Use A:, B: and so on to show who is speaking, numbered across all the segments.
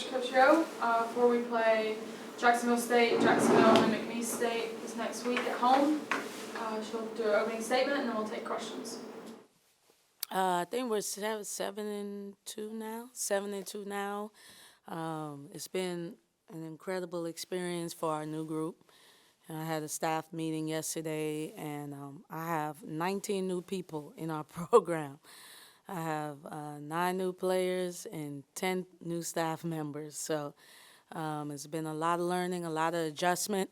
A: Coach Joe, before we play Jacksonville State, Jacksonville, and McPhee State this next week at home. She'll do an opening statement, and then we'll take questions.
B: I think we're 7-2 now. 7-2 now. It's been an incredible experience for our new group. I had a staff meeting yesterday, and I have 19 new people in our program. I have 9 new players and 10 new staff members. So it's been a lot of learning, a lot of adjustment.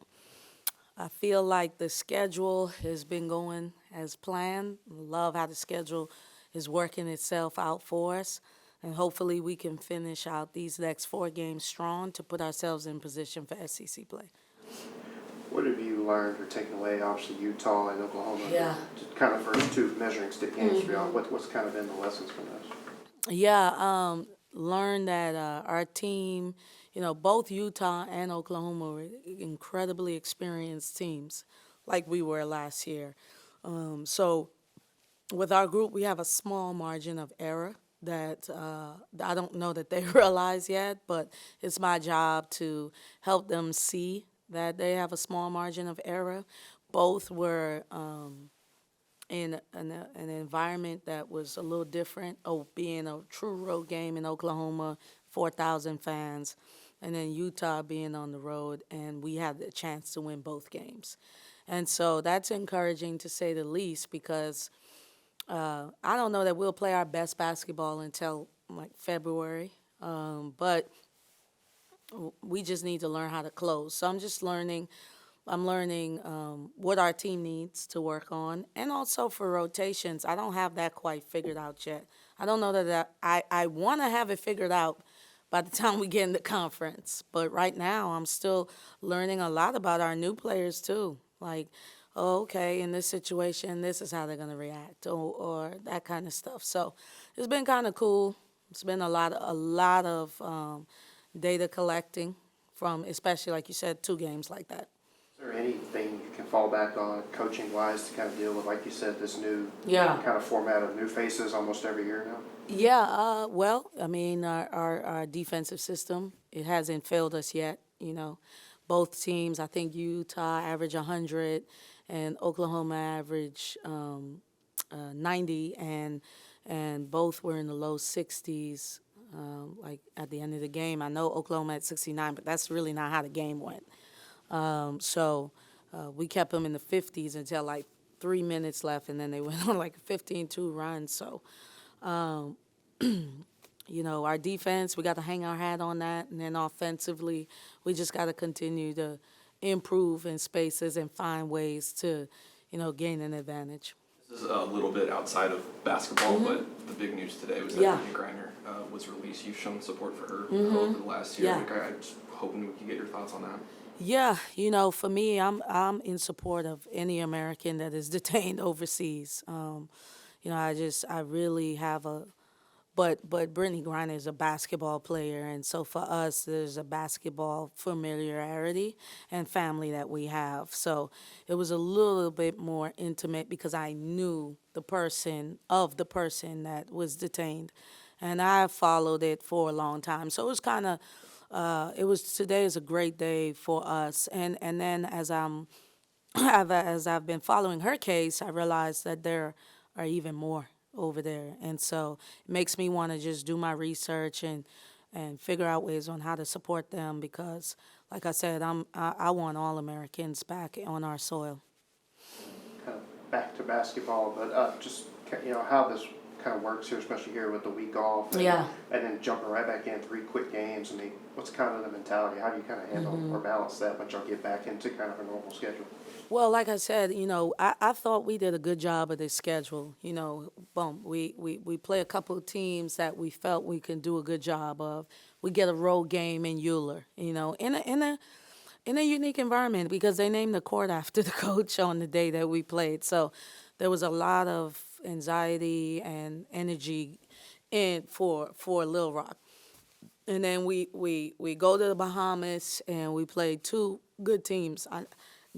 B: I feel like the schedule has been going as planned. Love how the schedule is working itself out for us. And hopefully we can finish out these next 4 games strong to put ourselves in position for SEC play.
C: What have you learned or taken away, obviously Utah and Oklahoma?
B: Yeah.
C: Kind of first 2 measuring stick games for y'all. What's kind of been the lessons from those?
B: Yeah, learned that our team, both Utah and Oklahoma were incredibly experienced teams like we were last year. So with our group, we have a small margin of error that I don't know that they realize yet, but it's my job to help them see that they have a small margin of error. Both were in an environment that was a little different, being a true road game in Oklahoma, 4,000 fans, and then Utah being on the road, and we had the chance to win both games. And so that's encouraging to say the least, because I don't know that we'll play our best basketball until like February, but we just need to learn how to close. So I'm learning what our team needs to work on. And also for rotations, I don't have that quite figured out yet. I don't know that I want to have it figured out by the time we get in the conference. But right now, I'm still learning a lot about our new players too. Like, oh, okay, in this situation, this is how they're going to react, or that kind of stuff. So it's been kind of cool. It's been a lot of data collecting from, especially like you said, 2 games like that.
C: Is there anything you can fall back on coaching-wise to kind of deal with, like you said, this new kind of format of new faces almost every year now?
B: Yeah, well, I mean, our defensive system, it hasn't failed us yet, Both teams, I think Utah average 100 and Oklahoma average 90, and both were in the low 60s. Like at the end of the game, I know Oklahoma at 69, but that's really not how the game went. So we kept them in the 50s until like 3 minutes left, and then they went on like a 15-2 run. So, our defense, we got to hang our hat on that. And then offensively, we just got to continue to improve in spaces and find ways to, gain an advantage.
D: This is a little bit outside of basketball, but the big news today was that Brittany Griner was released. You've shown support for her over the last year.
B: Yeah.
D: I'm just hoping we can get your thoughts on that.
B: Yeah, for me, I'm in support of any American that is detained overseas. I really have but Brittany Griner is a basketball player, and so for us, there's a basketball familiarity and family that we have. So it was a little bit more intimate because I knew the person that was detained, and I followed it for a long time. So it was kind of. Today is a great day for us, and then as I've been following her case, I realized that there are even more over there, and so it makes me want to just do my research and figure out ways on how to support them, because, like I said, I want all Americans back on our soil.
C: Kind of back to basketball, but just how this kind of works here, especially here with the week off, and then jumping right back in 3 quick games. I mean, what's kind of the mentality? How do you kind of handle or balance that once y'all get back into kind of a normal schedule?
B: Well, like I said, I thought we did a good job of this schedule. We play a couple of teams that we felt we can do a good job of. We get a road game in Yolett, in a unique environment, because they named the court after the coach on the day that we played. So there was a lot of anxiety and energy for Little Rock. And then we go to the Bahamas and we play 2 good teams.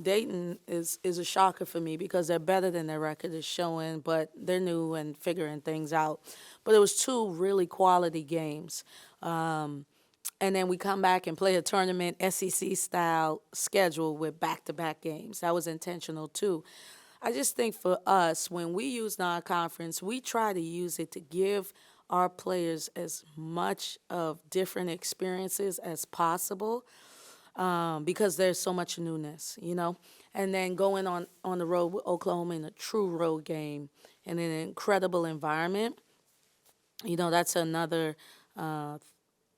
B: Dayton is a shocker for me because they're better than their record is showing, but they're new and figuring things out. But it was 2 really quality games. And then we come back and play a tournament SEC-style schedule with back-to-back games. That was intentional, too. I just think for us, when we use non-conference, we try to use it to give our players as much of different experiences as possible, because there's so much newness, you know? And then going on the road with Oklahoma in a true road game in an incredible environment, you know, that's another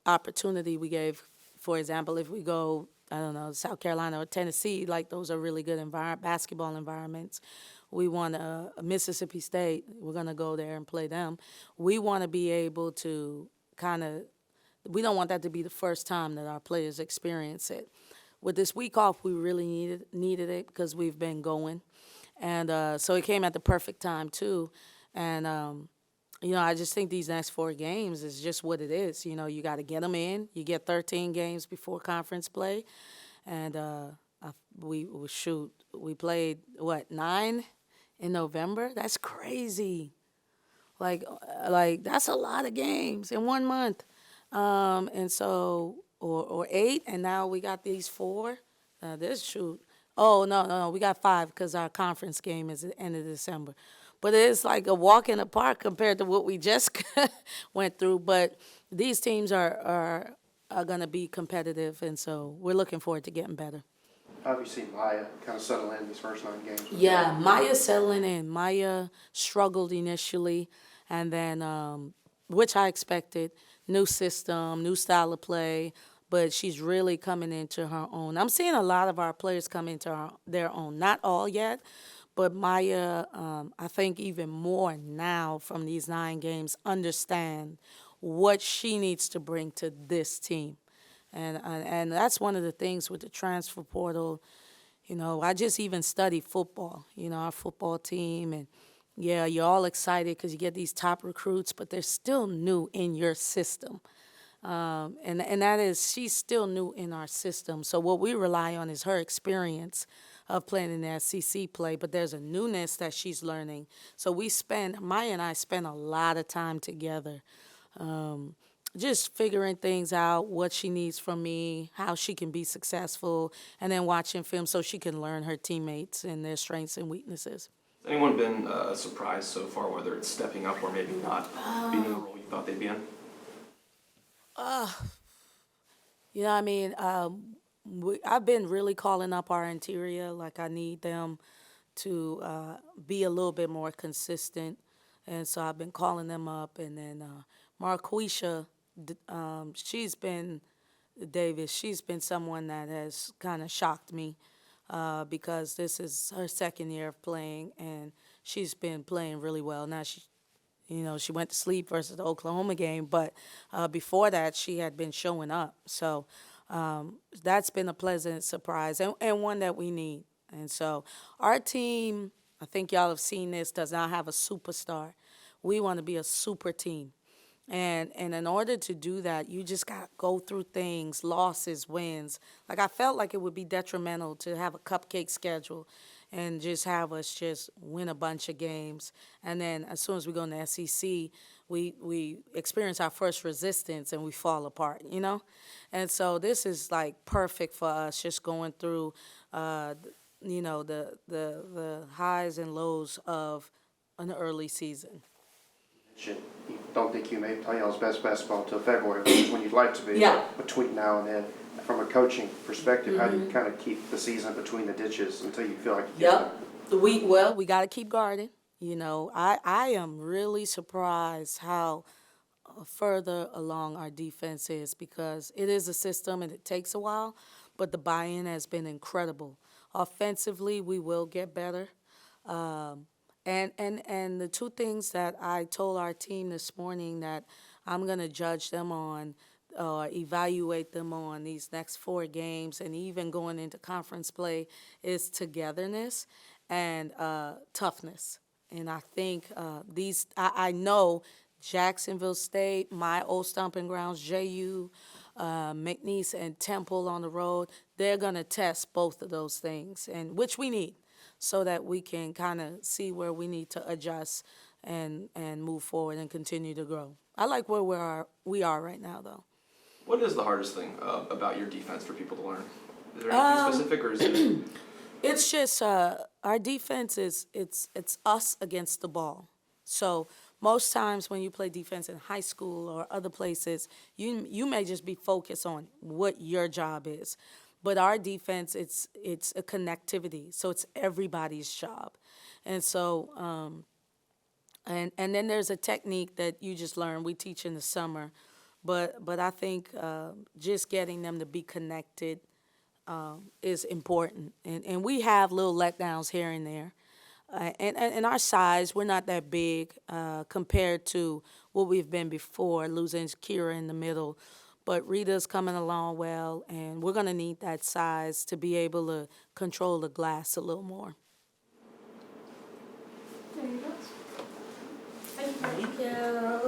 B: opportunity we gave. For example, if we go, I don't know, South Carolina or Tennessee, like those are really good basketball environments. We want Mississippi State, we're going to go there and play them. We want to be able to we don't want that to be the first time that our players experience it. With this week off, we really needed it because we've been going. And so it came at the perfect time, too. And, you know, I just think these next 4 games is just what it is. You know, you got to get them in. You get 13 games before conference play. And we played, 9 in November? That's crazy. Like that's a lot of games in 1 month. And so, or 8, and now we got these 4. Oh, no, we got 5 because our conference game is at the end of December. But it's like a walk in the park compared to what we just went through. But these teams are going to be competitive, and so we're looking forward to getting better.
C: How have you seen Maya kind of settle in these first 9 games?
B: Yeah, Maya's settling in. Maya struggled initially, and then, which I expected, new system, new style of play, but she's really coming into her own. I'm seeing a lot of our players come into their own. Not all yet, but Maya, I think even more now from these 9 games, understand what she needs to bring to this team. And that's one of the things with the transfer portal. You know, I just even studied football, you know, our football team. And, yeah, you're all excited because you get these top recruits, but they're still new in your system. And that is, she's still new in our system. So what we rely on is her experience of playing in the SEC play, but there's a newness that she's learning. So Maya and I spend a lot of time together, just figuring things out, what she needs from me, how she can be successful, and then watching film so she can learn her teammates and their strengths and weaknesses.
D: Has anyone been a surprise so far, whether it's stepping up or maybe not being in the role you thought they'd be in?
B: You know, I mean, I've been really calling up our interior. Like, I need them to be a little bit more consistent. And so I've been calling them up. And then Marquisha, she's been someone that has kind of shocked me because this is her second year of playing, and she's been playing really well. Now, she went to sleep versus the Oklahoma game, but before that, she had been showing up. So that's been a pleasant surprise and one that we need. And so our team, I think y'all have seen this, does not have a superstar. We want to be a super team. And in order to do that, you just got to go through things, losses, wins. Like, I felt like it would be detrimental to have a cupcake schedule and just have us just win a bunch of games. And then as soon as we go in the SEC, we experience our first resistance and we fall apart, you know? And so this is, like, perfect for us, just going through, the highs and lows of an early season.
C: You don't think you may play y'all's best basketball until February, which is when you'd like to be.
B: Yeah.
C: Between now and then, from a coaching perspective, how do you kind of keep the season between the ditches until you feel like you get there?
B: We got to keep guarding. You know, I am really surprised how further along our defense is, because it is a system and it takes a while, but the buy-in has been incredible. Offensively, we will get better. And the 2 things that I told our team this morning that I'm going to judge them on, evaluate them on these next 4 games and even going into conference play is togetherness and toughness. And I think I know Jacksonville State, my old stomping grounds, JU, McNeese, and Temple on the road, they're going to test both of those things, and which we need, so that we can kind of see where we need to adjust and move forward and continue to grow. I like where we are right now, though.
D: What is the hardest thing about your defense for people to learn? Is there anything specific, or is it?
B: It's just our defense is it's us against the ball. So most times when you play defense in high school or other places, you may just be focused on what your job is. But our defense, it's a connectivity. So it's everybody's job. And so and then there's a technique that you just learn. We teach in the summer, but I think just getting them to be connected is important. And we have little letdowns here and there. And our size, we're not that big compared to what we've been before, losing Kira in the middle. But Rita's coming along well, and we're going to need that size to be able to control the glass a little more.
A: There you go. Thank you.
B: Thank you.